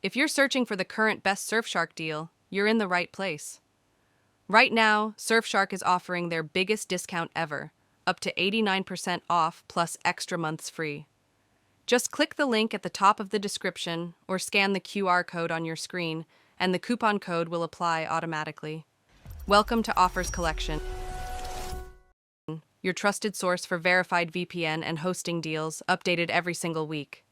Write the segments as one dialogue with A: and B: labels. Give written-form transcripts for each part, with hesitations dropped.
A: If you're searching for the current best Surfshark deal, you're in the right place. Right now, Surfshark is offering their biggest discount ever, up to 89% off plus extra months free. Just click the link at the top of the description or scan the QR code on your screen, and the coupon code will apply automatically. Welcome to Offers Collection, your trusted source for verified VPN and hosting deals, updated every single week.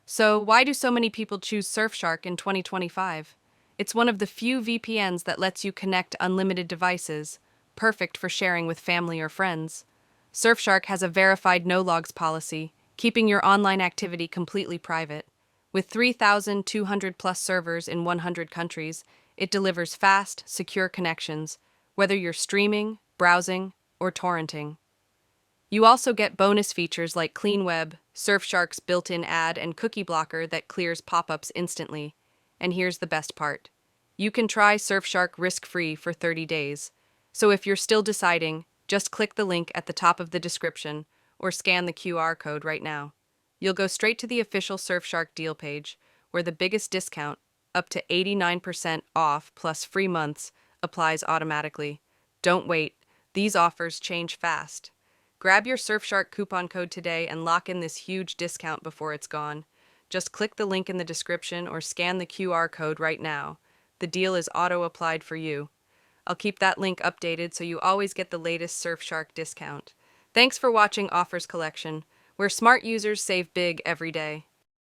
A: So, why do so many people choose Surfshark in 2025? It's one of the few VPNs that lets you connect unlimited devices, perfect for sharing with family or friends. Surfshark has a verified no-logs policy, keeping your online activity completely private. With 3,200 plus servers in 100 countries, it delivers fast, secure connections, whether you're streaming, browsing, or torrenting. You also get bonus features like CleanWeb, Surfshark's built-in ad and cookie blocker that clears pop-ups instantly. And here's the best part. You can try Surfshark risk-free for 30 days. So if you're still deciding, just click the link at the top of the description or scan the QR code right now. You'll go straight to the official Surfshark deal page, where the biggest discount, up to 89% off plus free months, applies automatically. Don't wait. These offers change fast. Grab your Surfshark coupon code today and lock in this huge discount before it's gone. Just click the link in the description or scan the QR code right now. The deal is auto-applied for you. I'll keep that link updated so you always get the latest Surfshark discount. Thanks for watching Offers Collection, where smart users save big every day.